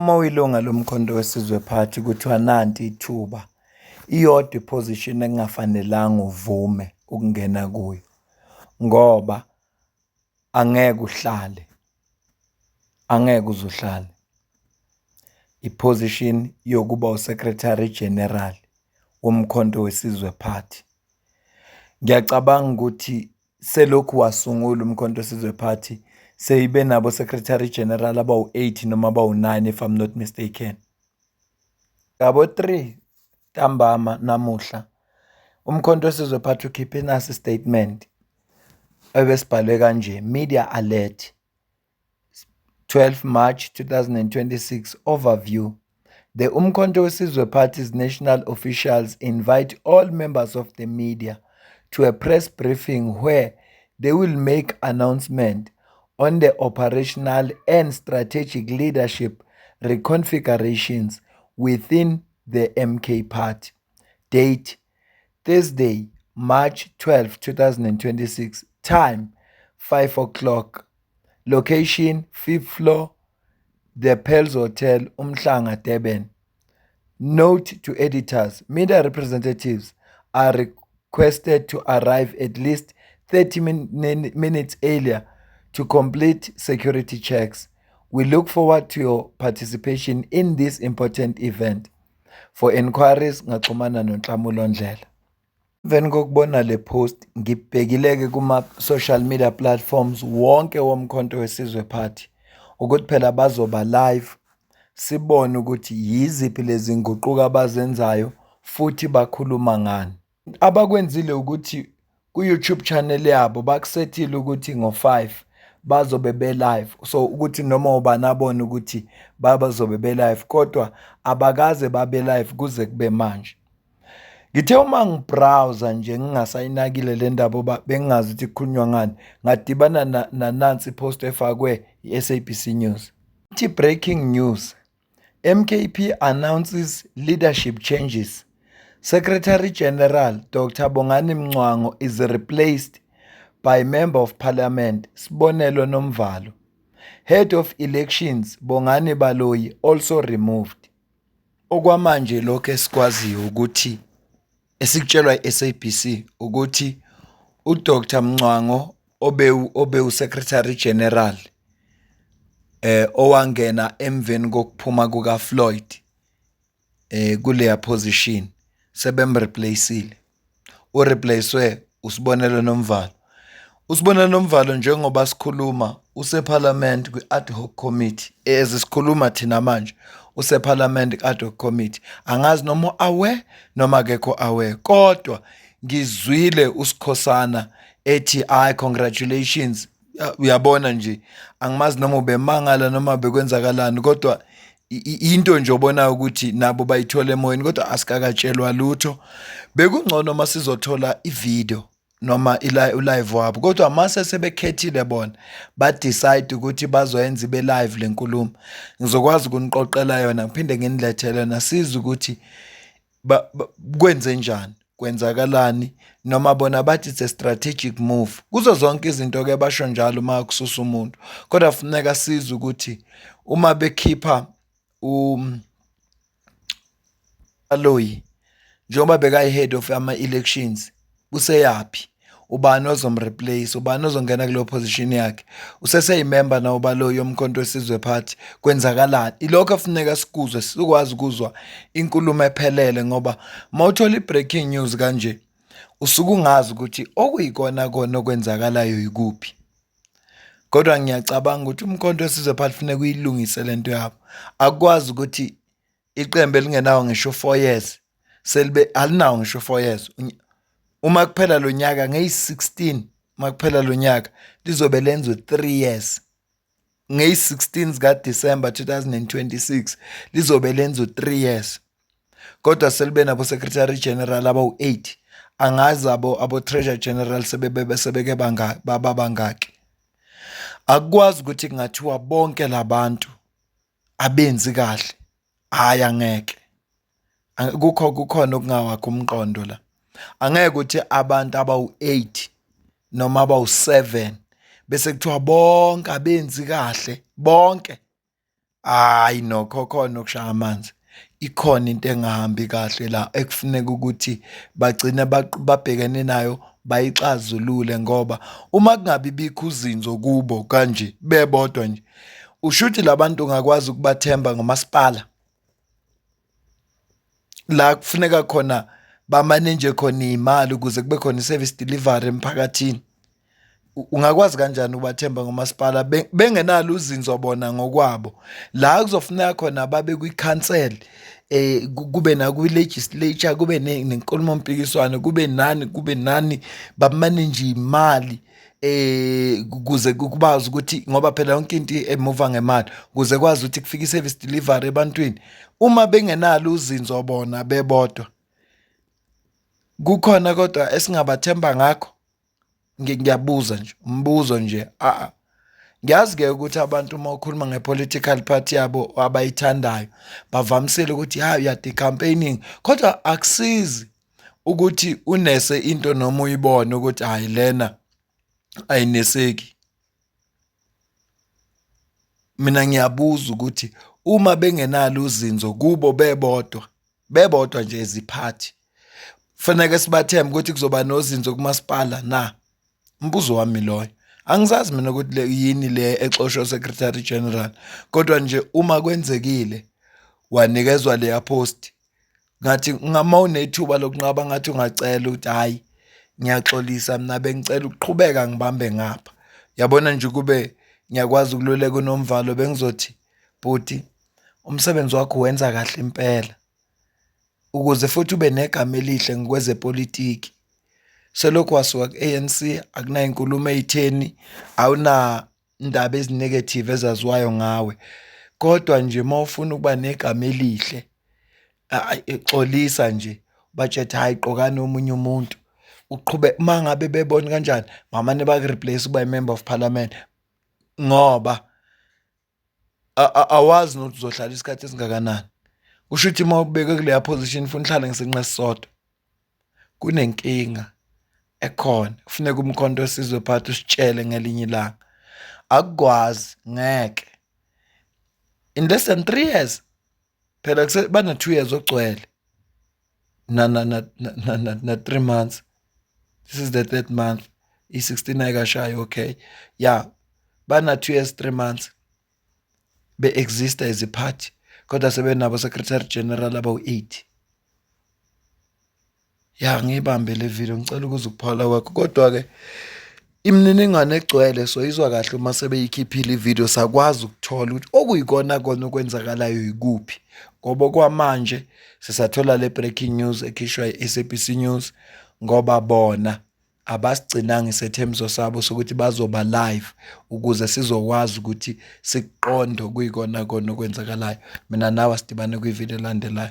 Uma uyilunga lomkhonto wesizwe party kuthiwa nanti ithuba iyodwa iposition engafanelanga uvume ukungena kuyo ngoba angeke uhlale, angeke uzuhlale. Iposition yokuba uSecretary General womkhonto wesizwe party. Ngiyacabanga ukuthi selokhu wasungula umkhonto wesizwe party seyibe nabo Secretary General abawu-8 noma abawu-9 if I'm not mistaken. Ngabo 3 ntambama namuhla umkhonto wesizwe party ukhiphe nasi statement ebesibhalwe kanje: Media alert 12 March 2026 overview. The Umkhonto wesizwe Party's national officials invite all members of the media to a press briefing where they will make announcement on the operational and strategic leadership reconfigurations within the MK Party. Date: Thursday, March 12, 2026. Time: 5 o'clock. Location: 5th floor, The Pearls Hotel, Umhlanga, Durban. Note to editors: media representatives are requested to arrive at least 30 minutes earlier to complete security checks. We look forward to your participation in this important event. For inquiries, ngaxhumana noNhlamulo Ndlela. Emveni kokubona le post ngibhekileke kuma-social media platforms wonke womkhonto wesizwe party ukuthi phela bazoba live sibone ukuthi yiziphi lezi nguquko abazenzayo futhi bakhuluma ngani. Abakwenzile ukuthi ku-YouTube channel yabo bakusethile ukuthi ngo-5 bazobe be-live, so ukuthi noma ubani abone ukuthi bazobe be-live kodwa abakaze babe-live kuze kube manje. Ngithe uma ngibrowser nje ngingasayinakile le ndaba bengingazi ukuthi kukhulunywa ngani, ngadibana nanansi ipost efakwe i-SABC News. Ithi breaking news: MKP announces leadership changes. Secretary General Dr. Bongani Mngcwango is replaced by Member of Parliament Sibonelo Nomvalo. Head of Elections Bongani Baloyi also removed. Okwamanje lokho esikwaziyo ukuthi esikutshelwa i-SABC ukuthi uDr Mngcwango obe uSecretary General owangena emveni kokuphuma kukaFloyd kuleya position sebemreplaceile, ureplacewe uSibonelo Nomvalo. uSibonelo Nomvalo njengoba sikhuluma useParliament kwi-ad hoc committee, sikhuluma thina manje useParliament ad hoc committee. Angazi noma aware noma akekho aware, kodwa ngizwile uSikhosana ethi congratulations. Uyabona nje, angimazi noma ubemangala noma bekwenzakalani, kodwa into nje obonayo ukuthi nabo bayithola emoyeni, kodwa asikakatshelwa lutho. Bekungcono masizothola ivideo noma live wabo, kodwa mase sebekhethile bona ba-decide ukuthi bazoyenza ibe live le nkulumo, ngizokwazi ukuniqoqela yona ngiphinde nginilethele yona sizwe ukuthi kwenze njani, kwenzakalani, noma bona bathi it's a strategic move. Kuzo zonke izinto-ke basho njalo uma kususa umuntu, kodwa funeka sizwe ukuthi uma bekhipha Baloyi njengoba bekayi-head of ama-elections, useyaphi, ubani ozomreplace, ubani ozongena kuleyo position yakhe, useseyimember na uBaloyi yomkhonto wesizwe party, kwenzakalani. Ilokho kufuneka sikuzwe, sikwazi ukuzwa inkulumo ephelele, ngoba mawuthola i-breaking news kanje usuke ungazi ukuthi okuyikona kona okwenzakalayo yikuphi. Kodwa ngiyacabanga ukuthi umkhonto wesizwe party kufuneka uyilungise lento yabo. Akwazi ukuthi iqembu elingenawo ngisho 4 years selibe alinawo ngisho 4 years, uma kuphela lo nyaka ngeyi-16, uma kuphela lo nyaka lizobe lenzwe 3 years. Ngeyi-16 zikaDisemba 2026 lizobe lenzwe 3 years, kodwa selibe nabo Secretary General abawu-8. Angazi abo Treasurer General sebeke bangaki. Akwazi ukuthi kungathiwa bonke labantu abenzi kahle, hayi angeke. Kukhona okungawakho umqondo la. Angeke ukuthi abantu abawu-8 noma abawu-7 bese kuthiwa bonke abenzi kahle, bonke Hhayi nokho khona ukushaya amanzi. Ikhona into engahambi kahle la ekufuneka ukuthi bagcine babhekene nayo bayixazulule ngoba uma kungabi bikho uzinzo kubo kanje bebodwa nje, ushuthi la bantu ungakwazi ukubathemba ngomasipala la kufuneka khona bamaneje khona iy'mali ukuze kube khona i-service delivery emphakathini. Ungakwazi kanjani ukubathemba ngomasipala bengenalo uzinzo bona ngokwabo? La kuzofuneka khona babe kwikhansela, kube nakwi-legislature, kube nenkulumo-mpikiswano, kube nani, bamaneje iy'mali ukuze kubazi ukuthi ngoba phela yonke into emuva ngemali ukuze kwazi ukuthi kufike i-service delivery ebantwini. Uma bengenalo uzinzo bona bebodwa, kukhona kodwa esingabathemba ngakho. Ngiyabuza nje umbuzo nje ngiyazi-ke ukuthi abantu uma ukhuluma nge-political party yabo abayithandayo bavamisile ukuthi hhayi uyade-campaigning kodwa akusizi ukuthi unese into noma uyibone ukuthi hhayi lena ayineseki. Mina ngiyabuza ukuthi uma bengenalo uzinzo kubo bebodwa nje eziphathi, kufaneke sibathembe ukuthi kuzoba nozinzo kumasipala na? Umbuzo wami loyo. Angizazi mina ukuthi yini le exoshwa Secretary General, kodwa nje uma kwenzekile wanikezwa leya post, ngathi uma unethuba lokunqaba ngathi ungacela ukuthi hhayi ngiyaxolisa mina bengicela ukuqhubeka ngibambe ngapha. Yabona nje kube ngiyakwazi ukululeka uNomvalo bengizothi bhuti umsebenzi wakho wenza kahle impela ukuze futhi ube negama elihle ngokwezepolitiki. Selokhu wasuka ku-ANC akunayo inkulumo ey'theni, awunandaba ezinegative ezaziwayo ngawe. Kodwa nje uma ufuna ukuba negama elihle, xolisa nje ubatshele hhayi qokani omunye umuntu. Uma ngabe bebona kanjani, ngamane baku-replace uba i-member of parliament ngoba awazi nokuthi uzohlala isikhathi esingakanani. Kusho ukuthi uma ubekwe kuleya position ufuna uhlale ngesinqe esisodwa, kunenkinga ekhona. Kufuneka Umkhonto weSizwe Party usitshele ngelinye ilanga. Akukwazi, ngeke. In less than 3 years, phela bana-2 years ogcwele na 3 months. This is the 3rd month. I-16 ayikashayi, okay. Yeah, bana-2 years 3 months be-exista as a party kodwa sebenabo Secretary General abawu-8. Ya ngiyibambe le video ngicela ukuze ukuphawula kwakho kodwa-ke imininingwane egcwele soyizwa kahle uma sebeyikhiphile ividiyo sakwazi ukuthola ukuthi okuyikona kona okwenzakalayo yikuphi ngoba kwamanje sisathola le breaking news ekhishwa i-SABC News ngoba bona abasigcinanga isethembiso sabo sokuthi bazoba live ukuze sizokwazi ukuthi sikuqonde okuyikona kona okwenzakalayo. Mina nawe asidibane kwividiyo elandelayo.